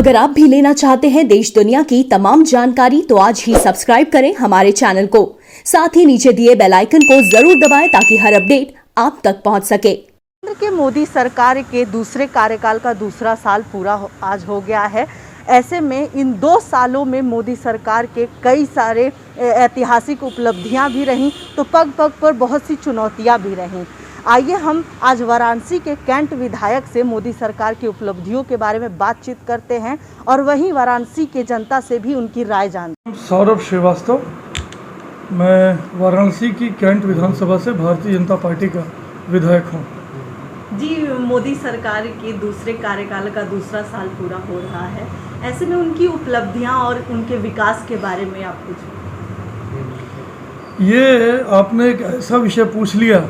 अगर आप भी लेना चाहते हैं देश दुनिया की तमाम जानकारी तो आज ही सब्सक्राइब करें हमारे चैनल को। साथ ही नीचे दिए बेल आइकन को जरूर दबाएं ताकि हर अपडेट आप तक पहुंच सके। केंद्र के मोदी सरकार के दूसरे कार्यकाल का दूसरा साल पूरा आज हो गया है। ऐसे में इन 2 सालों में मोदी सरकार के कई सारे ऐतिहासिक उपलब्धियां भी रहीं तो पग पग पर बहुत सी चुनौतियां भी रहीं। आइए हम आज वाराणसी के कैंट विधायक से मोदी सरकार की उपलब्धियों के बारे में बातचीत करते हैं और वहीं वाराणसी के जनता से भी उनकी राय जानते हैं। सौरभ श्रीवास्तव, मैं वाराणसी की कैंट विधानसभा से भारतीय जनता पार्टी का विधायक हूँ। जी, मोदी सरकार के दूसरे कार्यकाल का दूसरा साल पूरा हो रहा है, ऐसे में उनकी उपलब्धियां और उनके विकास के बारे में आप कुछ? ये आपने एक ऐसा विषय पूछ लिया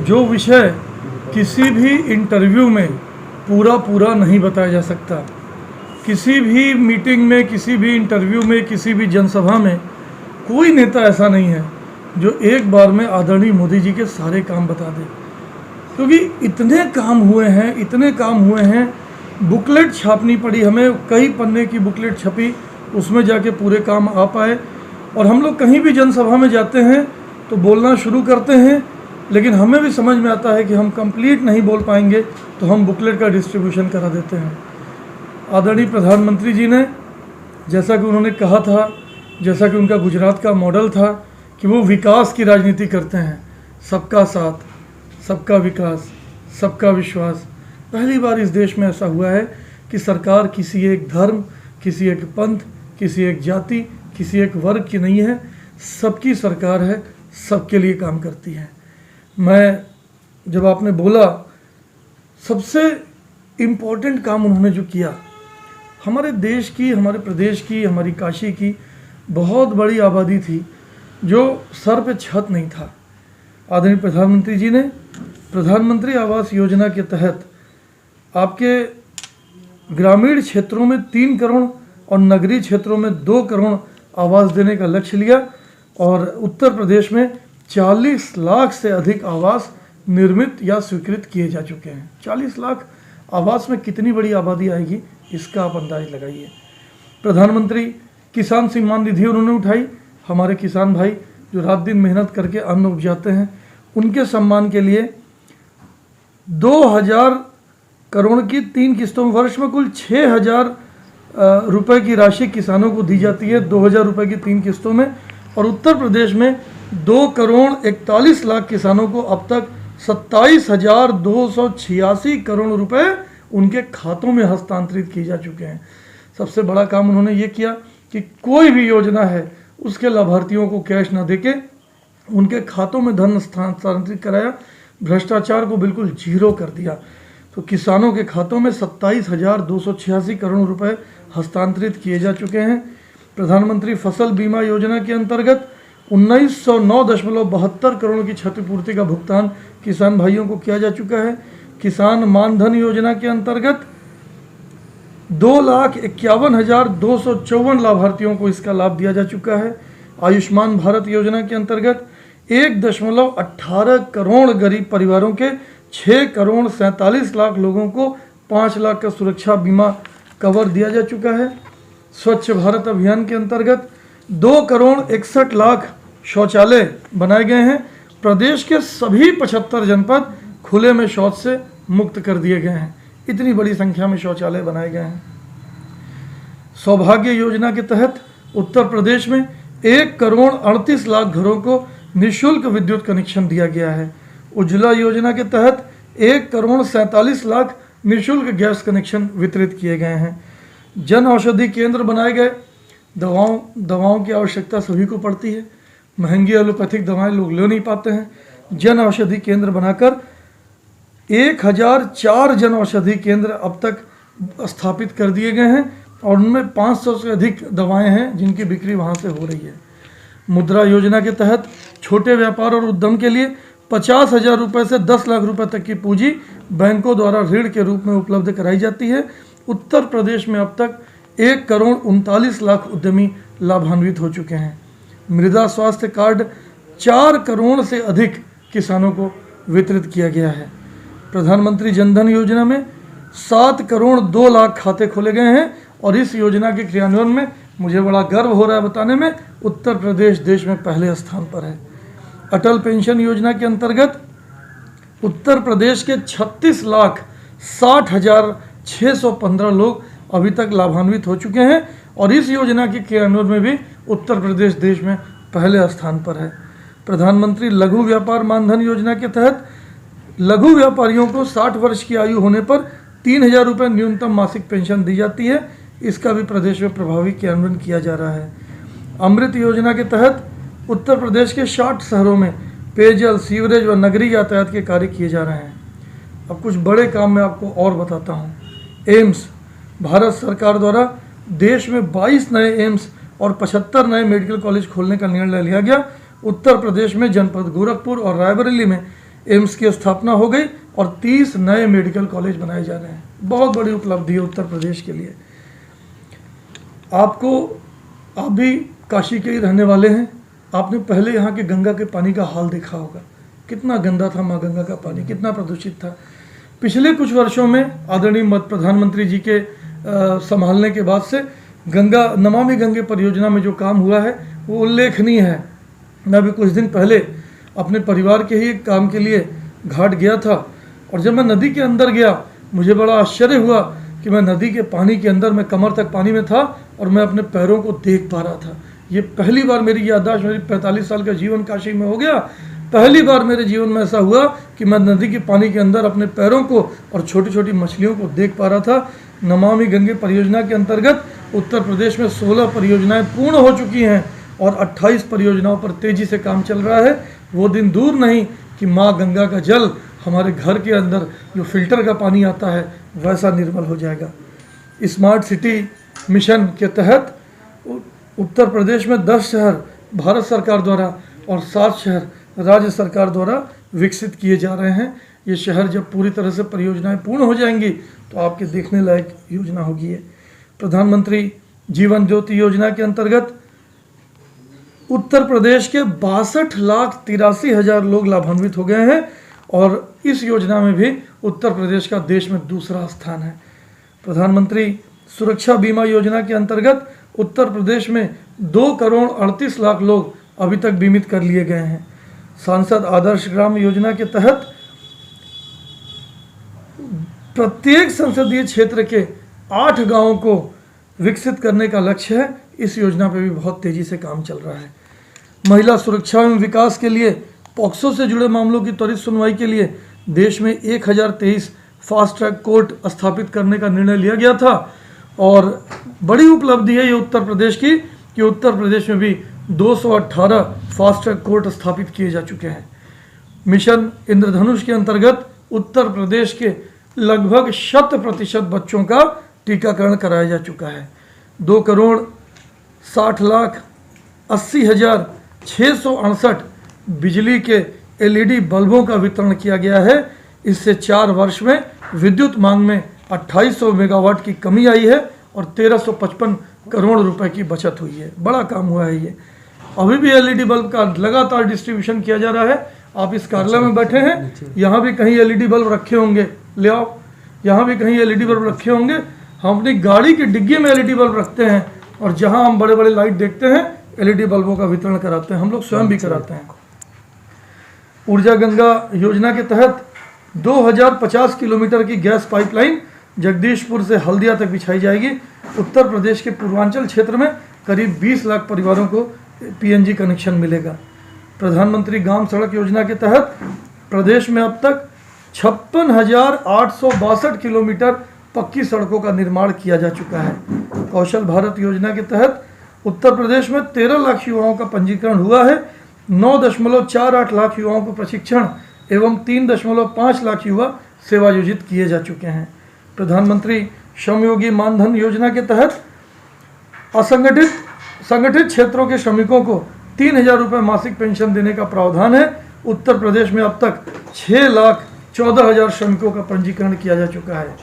जो विषय किसी भी इंटरव्यू में पूरा नहीं बताया जा सकता। किसी भी मीटिंग में, किसी भी इंटरव्यू में, किसी भी जनसभा में कोई नेता ऐसा नहीं है जो एक बार में आदरणीय मोदी जी के सारे काम बता दे, क्योंकि इतने काम हुए हैं। बुकलेट छापनी पड़ी हमें, कई पन्ने की बुकलेट छपी, उसमें जाके पूरे काम आ पाए। और हम लोग कहीं भी जनसभा में जाते हैं तो बोलना शुरू करते हैं, लेकिन हमें भी समझ में आता है कि हम कंप्लीट नहीं बोल पाएंगे तो हम बुकलेट का डिस्ट्रीब्यूशन करा देते हैं। आदरणीय प्रधानमंत्री जी ने, जैसा कि उन्होंने कहा था, जैसा कि उनका गुजरात का मॉडल था कि वो विकास की राजनीति करते हैं, सबका साथ, सबका विकास, सबका विश्वास। पहली बार इस देश में ऐसा हुआ है कि सरकार किसी एक धर्म, किसी एक पंथ, किसी एक जाति, किसी एक वर्ग की नहीं है, सबकी सरकार है, सबके लिए काम करती है। मैं जब आपने बोला, सबसे इम्पोर्टेंट काम उन्होंने जो किया, हमारे देश की, हमारे प्रदेश की, हमारी काशी की बहुत बड़ी आबादी थी जो सर पे छत नहीं था। आदरणीय प्रधानमंत्री जी ने प्रधानमंत्री आवास योजना के तहत आपके ग्रामीण क्षेत्रों में 3 करोड़ और नगरीय क्षेत्रों में 2 करोड़ आवास देने का लक्ष्य लिया और उत्तर प्रदेश में 40 लाख से अधिक आवास निर्मित या स्वीकृत किए जा चुके हैं। 40 लाख आवास में कितनी बड़ी आबादी आएगी, इसका आप अंदाज लगाइए। प्रधानमंत्री किसान सम्मान निधि उन्होंने उठाई। हमारे किसान भाई जो रात दिन मेहनत करके अन्न उपजाते हैं, उनके सम्मान के लिए 2000 करोड़ की 3 किस्तों में वर्ष में कुल 6000 रुपए की राशि किसानों को दी जाती है, 2000 रुपए की 3 किस्तों में। और उत्तर प्रदेश में 2 करोड़ 41 लाख किसानों को अब तक 27,286 करोड़ रुपए उनके खातों में हस्तांतरित किए जा चुके हैं। सबसे बड़ा काम उन्होंने ये किया कि कोई भी योजना है उसके लाभार्थियों को कैश ना देके उनके खातों में धन हस्तांतरित कराया, भ्रष्टाचार को बिल्कुल जीरो कर दिया। तो किसानों के खातों में 27,286 करोड़ रुपए हस्तांतरित किए जा चुके हैं। प्रधानमंत्री फसल बीमा योजना के अंतर्गत 1909.72 करोड़ की क्षतिपूर्ति का भुगतान किसान भाइयों को किया जा चुका है। किसान मानधन योजना के अंतर्गत 2,51,254 लाभार्थियों को इसका लाभ दिया जा चुका है। आयुष्मान भारत योजना के अंतर्गत 1.18 करोड़ गरीब परिवारों के 6 करोड़ 47 लाख लोगों को 5 लाख का सुरक्षा बीमा कवर दिया जा चुका है। स्वच्छ भारत अभियान के अंतर्गत 2 करोड़ 61 लाख शौचालय बनाए गए हैं। प्रदेश के सभी 75 जनपद खुले में शौच से मुक्त कर दिए गए हैं। इतनी बड़ी संख्या में शौचालय बनाए गए हैं। सौभाग्य योजना के तहत उत्तर प्रदेश में 1 करोड़ 38 लाख घरों को निःशुल्क विद्युत कनेक्शन दिया गया है। उज्ज्वला योजना के तहत 1 करोड़ 47 लाख निःशुल्क गैस कनेक्शन वितरित किए गए हैं। जन औषधि केंद्र बनाए गए। दवाओं की आवश्यकता सभी को पड़ती है, महंगी एलोपैथिक दवाएं लोग ले नहीं पाते हैं। जन औषधि केंद्र बनाकर 1004 जन औषधि केंद्र अब तक स्थापित कर दिए गए हैं और उनमें 500 से अधिक दवाएं हैं जिनकी बिक्री वहां से हो रही है। मुद्रा योजना के तहत छोटे व्यापार और उद्यम के लिए 50,000 रुपये से 10 लाख रुपए तक की पूंजी बैंकों द्वारा ऋण के रूप में उपलब्ध कराई जाती है। उत्तर प्रदेश में अब तक 1 करोड़ 39 लाख उद्यमी लाभान्वित हो चुके हैं। मृदा स्वास्थ्य कार्ड 4 करोड़ से अधिक किसानों को वितरित किया गया है। प्रधानमंत्री जनधन योजना में 7 करोड़ 2 लाख खाते खोले गए हैं और इस योजना के क्रियान्वयन में मुझे बड़ा गर्व हो रहा है बताने में, उत्तर प्रदेश देश में पहले स्थान पर है। अटल पेंशन योजना के अंतर्गत उत्तर प्रदेश के 36,60,615 लोग अभी तक लाभान्वित हो चुके हैं और इस योजना के क्रियान्वयन में भी उत्तर प्रदेश देश में पहले स्थान पर है। प्रधानमंत्री लघु व्यापार मानधन योजना के तहत लघु व्यापारियों को 60 वर्ष की आयु होने पर 3,000 रुपये न्यूनतम मासिक पेंशन दी जाती है। इसका भी प्रदेश में प्रभावी क्रियान्वयन किया जा रहा है। अमृत योजना के तहत उत्तर प्रदेश के 60 शहरों में पेयजल, सीवरेज व नगरीय यातायात के कार्य किए जा रहे हैं। अब कुछ बड़े काम मैं आपको और बताता हूँ। एम्स, भारत सरकार द्वारा देश में 22 नए एम्स और 75 नए मेडिकल कॉलेज खोलने का निर्णय लिया गया। उत्तर प्रदेश में जनपद गोरखपुर और रायबरेली में एम्स की स्थापना हो गई और 30 नए मेडिकल कॉलेज बनाए जा रहे हैं। बहुत बड़ी उपलब्धि है उत्तर प्रदेश के लिए। आप भी काशी के ही रहने वाले हैं। आपने पहले यहाँ के गंगा के पानी का हाल देखा होगा, कितना गंदा था माँ गंगा का पानी, कितना प्रदूषित था। पिछले कुछ वर्षों में आदरणीय प्रधानमंत्री जी के संभालने के बाद से नमामि गंगे परियोजना में जो काम हुआ है वो उल्लेखनीय है। मैं भी कुछ दिन पहले अपने परिवार के ही एक काम के लिए घाट गया था और जब मैं नदी के अंदर गया मुझे बड़ा आश्चर्य हुआ कि मैं नदी के पानी के अंदर, मैं कमर तक पानी में था और मैं अपने पैरों को देख पा रहा था। ये पहली बार मेरी याददाश्त, मेरी 45 साल का जीवन काशी में हो गया, पहली बार मेरे जीवन में ऐसा हुआ कि मैं नदी के पानी के अंदर अपने पैरों को और छोटी छोटी मछलियों को देख पा रहा था। नमामि गंगे परियोजना के अंतर्गत उत्तर प्रदेश में 16 परियोजनाएं पूर्ण हो चुकी हैं और 28 परियोजनाओं पर तेजी से काम चल रहा है। वो दिन दूर नहीं कि माँ गंगा का जल हमारे घर के अंदर जो फिल्टर का पानी आता है वैसा निर्मल हो जाएगा। स्मार्ट सिटी मिशन के तहत उत्तर प्रदेश में 10 शहर भारत सरकार द्वारा और 7 शहर राज्य सरकार द्वारा विकसित किए जा रहे हैं। ये शहर जब पूरी तरह से परियोजनाएं पूर्ण हो जाएंगी तो आपके देखने लायक योजना होगी। ये प्रधानमंत्री जीवन ज्योति योजना के अंतर्गत उत्तर प्रदेश के 62,83,000 लोग लाभान्वित हो गए हैं और इस योजना में भी उत्तर प्रदेश का देश में दूसरा स्थान है। प्रधानमंत्री सुरक्षा बीमा योजना के अंतर्गत उत्तर प्रदेश में 2 करोड़ 38 लाख लोग अभी तक बीमित कर लिए गए हैं। सांसद आदर्श ग्राम योजना के तहत प्रत्येक संसदीय क्षेत्र के 8 गांवों को विकसित करने का लक्ष्य है। इस योजना पर भी बहुत तेजी से काम चल रहा है। महिला सुरक्षा एवं विकास के लिए पॉक्सो से जुड़े मामलों की त्वरित सुनवाई के लिए देश में 1023 फास्ट ट्रैक कोर्ट स्थापित करने का निर्णय लिया गया था और बड़ी उपलब्धि है ये उत्तर प्रदेश की कि उत्तर प्रदेश में भी 218 फास्ट ट्रैक कोर्ट स्थापित किए जा चुके हैं। मिशन इंद्रधनुष के अंतर्गत उत्तर प्रदेश के लगभग 100% बच्चों का टीकाकरण कराया जा चुका है। 2,60,80,668 बिजली के LED बल्बों का वितरण किया गया है। इससे 4 वर्ष में विद्युत मांग में 2800 मेगावाट की कमी आई है और 1355 करोड़ रुपए की बचत हुई है। बड़ा काम हुआ है ये। अभी भी LED बल्ब का लगातार डिस्ट्रीब्यूशन किया जा रहा है। आप इस कार्यालय में बैठे हैं, यहाँ भी कहीं LED बल्ब रखे होंगे, ले आओ। यहाँ भी कहीं LED बल्ब रखे होंगे। हम अपनी गाड़ी की डिग्गी में LED बल्ब रखते हैं और जहाँ हम बड़े बड़े लाइट देखते हैं LED बल्बों का वितरण कराते हैं। हम लोग स्वयं भी कराते हैं। ऊर्जा गंगा योजना के तहत 2050 किलोमीटर की गैस पाइपलाइन जगदीशपुर से हल्दिया तक बिछाई जाएगी। उत्तर प्रदेश के पूर्वांचल क्षेत्र में करीब 20 लाख परिवारों को PNG कनेक्शन मिलेगा। प्रधानमंत्री ग्राम सड़क योजना के तहत प्रदेश में अब तक 56,862 किलोमीटर पक्की सड़कों का निर्माण किया जा चुका है। कौशल भारत योजना के तहत उत्तर प्रदेश में 13 लाख युवाओं का पंजीकरण हुआ है। 9.48 लाख युवाओं को प्रशिक्षण एवं 3.5 लाख युवा सेवायोजित किए जा चुके हैं। प्रधानमंत्री श्रमयोगी मानधन योजना के तहत संगठित क्षेत्रों के श्रमिकों को 3,000 रुपये मासिक पेंशन देने का प्रावधान है। उत्तर प्रदेश में अब तक 6,14,000 श्रमिकों का पंजीकरण किया जा चुका है।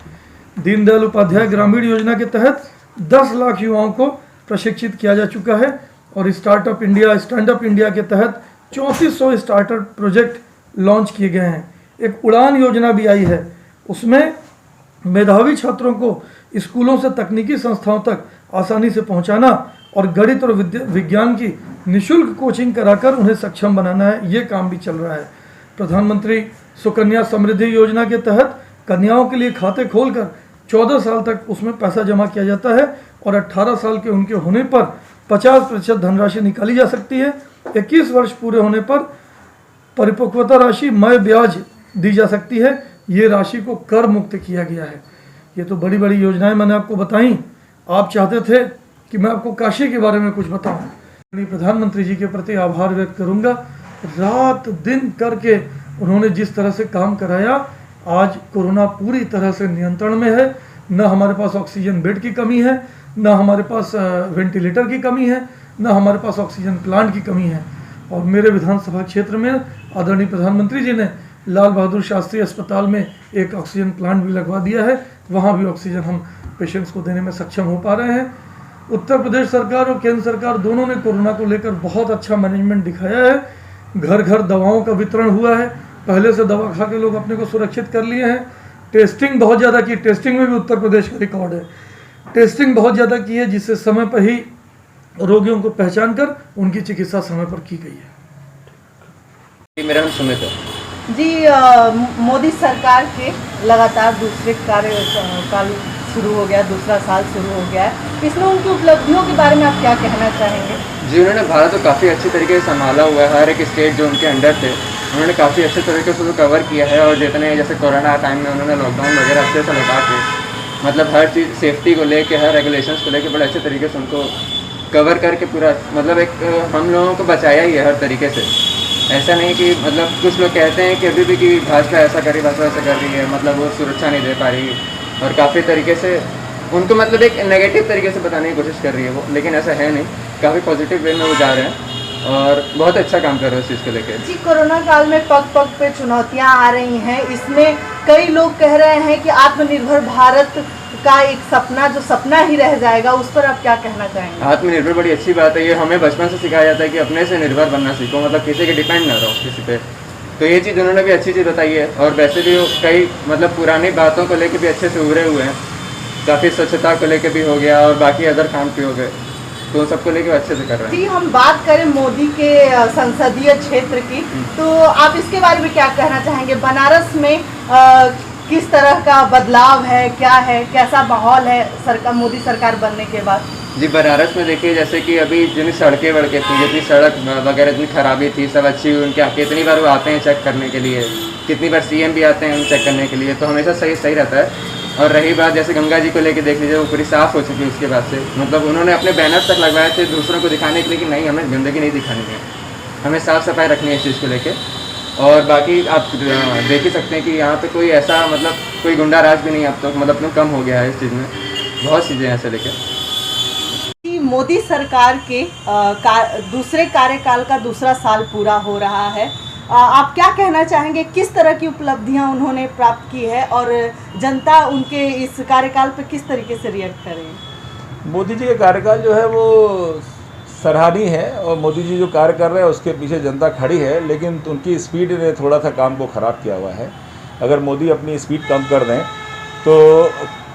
दीनदयाल उपाध्याय ग्रामीण योजना के तहत 10 लाख युवाओं को प्रशिक्षित किया जा चुका है और स्टार्ट अप इंडिया के तहत 3400 स्टार्टअप प्रोजेक्ट लॉन्च किए गए हैं। एक उड़ान योजना भी आई है, उसमें मेधावी छात्रों को स्कूलों से तकनीकी संस्थाओं तक आसानी से पहुंचाना और गणित और विज्ञान की निःशुल्क कोचिंग कराकर उन्हें सक्षम बनाना है, ये काम भी चल रहा है। प्रधानमंत्री सुकन्या समृद्धि योजना के तहत कन्याओं के लिए खाते खोलकर 14 साल तक उसमें पैसा जमा किया जाता है और 18 साल के उनके होने पर 50% धनराशि निकाली जा सकती है। 21 वर्ष पूरे होने पर परिपक्वता राशि मय ब्याज दी जा सकती है। ये राशि को कर मुक्त किया गया है। ये तो बड़ी बड़ी योजनाएं मैंने आपको बताई। आप चाहते थे कि मैं आपको काशी के बारे में कुछ बताऊं। प्रधानमंत्री जी के प्रति आभार व्यक्त करूंगा। रात दिन करके उन्होंने जिस तरह से काम कराया, आज कोरोना पूरी तरह से नियंत्रण में है। न हमारे पास ऑक्सीजन बेड की कमी है, न हमारे पास वेंटिलेटर की कमी है, न हमारे पास ऑक्सीजन प्लांट की कमी है। और मेरे विधानसभा क्षेत्र में आदरणीय प्रधानमंत्री जी ने लाल बहादुर शास्त्री अस्पताल में एक ऑक्सीजन प्लांट भी लगवा दिया है। वहाँ भी ऑक्सीजन हम पेशेंट्स को देने में सक्षम हो पा रहे हैं। उत्तर प्रदेश सरकार और केंद्र सरकार दोनों ने कोरोना को लेकर बहुत अच्छा मैनेजमेंट दिखाया है। घर घर दवाओं का वितरण हुआ है। पहले से दवा खा के लोग अपने को सुरक्षित कर लिए हैं। टेस्टिंग बहुत ज़्यादा की, टेस्टिंग में भी उत्तर प्रदेश का रिकॉर्ड है। टेस्टिंग बहुत ज़्यादा की है, जिससे समय पर ही रोगियों को पहचान कर उनकी चिकित्सा समय पर की गई है। मेरा नाम सुमित है जी। मोदी सरकार के लगातार दूसरे कार्यकाल शुरू हो गया, दूसरा साल शुरू हो गया है। इसमें उनकी उपलब्धियों के बारे में आप क्या कहना चाहेंगे? जी, उन्होंने भारत को काफ़ी अच्छे तरीके से संभाला हुआ है। हर एक स्टेट जो उनके अंडर थे उन्होंने काफ़ी अच्छे तरीके से उसको कवर किया है। और जितने जैसे कोरोना टाइम में उन्होंने लॉकडाउन वगैरह अच्छे से लगा के, मतलब हर चीज़ सेफ्टी को लेके, हर रेगुलेशंस को लेके बड़े अच्छे तरीके से उनको कवर करके पूरा मतलब एक हम लोगों को बचाया ही है हर तरीके से। ऐसा नहीं कि मतलब कुछ लोग कहते हैं कि अभी भी कि भाजपा ऐसा कर रही, भाजपा ऐसा कर रही है, मतलब वो सुरक्षा नहीं दे पा रही और काफ़ी तरीके से उनको मतलब एक नेगेटिव तरीके से बताने की कोशिश कर रही है वो, लेकिन ऐसा है नहीं। काफ़ी पॉजिटिव वे में वो जा रहे हैं और बहुत अच्छा काम कर रहे हैं उस चीज़ को लेकर। जी, कोरोना काल में पग पग पे चुनौतियां आ रही हैं। इसमें कई लोग कह रहे हैं कि आत्मनिर्भर भारत का एक सपना, जो सपना ही रह जाएगा, उस पर आप क्या कहना चाहेंगे? आत्मनिर्भर बड़ी अच्छी बात है। ये हमें बचपन से सिखाया जाता है कि अपने से निर्भर बनना सीखो, मतलब किसी के डिपेंड ना रहो किसी पे। तो ये चीज़ उन्होंने भी अच्छी चीज़ बताई है। और वैसे भी वो कई मतलब पुरानी बातों को लेकर भी अच्छे से उभरे हुए हैं। काफ़ी स्वच्छता को लेकर भी हो गया और बाकी अदर काम भी हो गए, तो सबको लेकर अच्छे से कर रहे हैं। जी, हम बात करें मोदी के संसदीय क्षेत्र की, तो आप इसके बारे में क्या कहना चाहेंगे? बनारस में किस तरह का बदलाव है, क्या है, कैसा माहौल है सरकार, मोदी सरकार बनने के बाद? जी, बनारस में देखिए जैसे कि अभी जितनी सड़कें वड़कें थी, जितनी सड़क वगैरह इतनी खराबी थी, सब अच्छी हुई उनके। कितनी बार वो आते हैं चेक करने के लिए, कितनी बार सीएम भी आते हैं चेक करने के लिए, तो हमेशा सही रहता है। और रही बात जैसे गंगा जी को लेके देख लीजिए, वो पूरी साफ़ हो चुकी है उसके बाद से। मतलब उन्होंने अपने बैनर तक लगवाए थे दूसरों को दिखाने के लिए कि नहीं, हमें गंदगी नहीं दिखानी है, हमें साफ़ सफाई रखनी है इस चीज़ को लेके। और बाकी आप देख ही सकते हैं कि यहाँ पे कोई ऐसा मतलब कोई गुंडा राज भी नहीं अब तो, मतलब कम हो गया है इस चीज़ में, बहुत चीज़ें हैं ऐसे लेके। मोदी सरकार के दूसरे कार्यकाल का दूसरा साल पूरा हो रहा है। आप क्या कहना चाहेंगे, किस तरह की उपलब्धियां उन्होंने प्राप्त की है और जनता उनके इस कार्यकाल पर किस तरीके से रिएक्ट करें? मोदी जी का कार्यकाल जो है वो सराहनीय है और मोदी जी जो कार्य कर रहे हैं उसके पीछे जनता खड़ी है, लेकिन उनकी स्पीड ने थोड़ा सा काम को ख़राब किया हुआ है। अगर मोदी अपनी स्पीड कम कर दें तो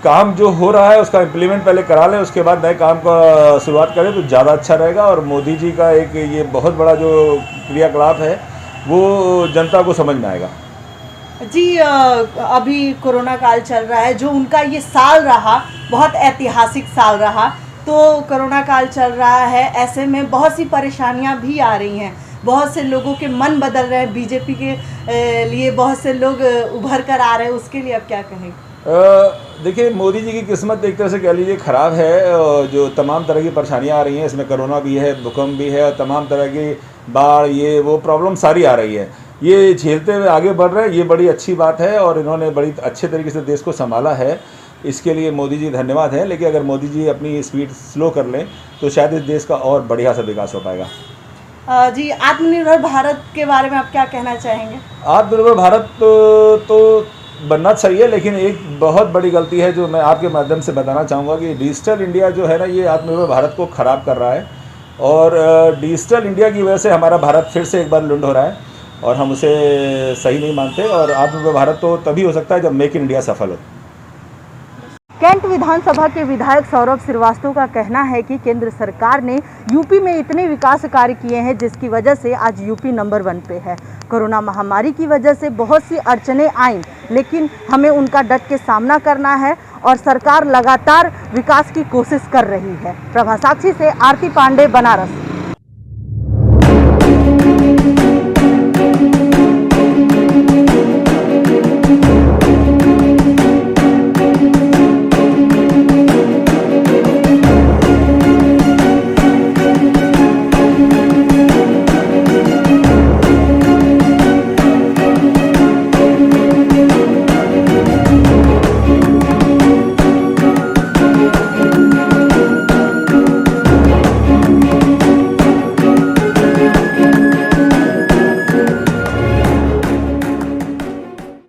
काम जो हो रहा है उसका इम्प्लीमेंट पहले करा लें, उसके बाद नए काम का शुरुआत करें तो ज़्यादा अच्छा रहेगा। और मोदी जी का एक ये बहुत बड़ा जो क्रियाकलाप है वो जनता को समझ में आएगा। जी, अभी कोरोना काल चल रहा है, जो उनका ये साल रहा बहुत ऐतिहासिक साल रहा, तो कोरोना काल चल रहा है, ऐसे में बहुत सी परेशानियां भी आ रही हैं, बहुत से लोगों के मन बदल रहे हैं, बीजेपी के लिए बहुत से लोग उभर कर आ रहे हैं, उसके लिए आप क्या कहेंगे? देखिए, मोदी जी की किस्मत एक तरह से कह लीजिए ख़राब है। जो तमाम तरह की परेशानियां आ रही हैं, इसमें कोरोना भी है, भूकंप भी है और तमाम तरह की बाढ़, ये वो प्रॉब्लम सारी आ रही है। ये झेलते हुए आगे बढ़ रहे हैं, ये बड़ी अच्छी बात है और इन्होंने बड़ी अच्छे तरीके से देश को संभाला है, इसके लिए मोदी जी धन्यवाद है। लेकिन अगर मोदी जी अपनी स्पीड स्लो कर लें तो शायद इस देश का और बढ़िया सा विकास हो पाएगा। जी, आत्मनिर्भर भारत के बारे में आप क्या कहना चाहेंगे? आत्मनिर्भर भारत तो बनना चाहिए, लेकिन एक बहुत बड़ी गलती है जो मैं आपके माध्यम से बताना चाहूँगा कि डिजिटल इंडिया जो है ना, ये आत्मनिर्भर भारत को ख़राब कर रहा है। और डिजिटल इंडिया की वजह से हमारा भारत फिर से एक बार लुंड हो रहा है और हम उसे सही नहीं मानते। और आत्मनिर्भर भारत तो तभी हो सकता है जब मेक इन इंडिया सफल हो। कैंट विधानसभा के विधायक सौरभ श्रीवास्तव का कहना है कि केंद्र सरकार ने यूपी में इतने विकास कार्य किए हैं जिसकी वजह से आज यूपी नंबर 1 पे है। कोरोना महामारी की वजह से बहुत सी अड़चनें आईं, लेकिन हमें उनका डट के सामना करना है और सरकार लगातार विकास की कोशिश कर रही है। प्रभा साक्षी से आरती पांडे, बनारस।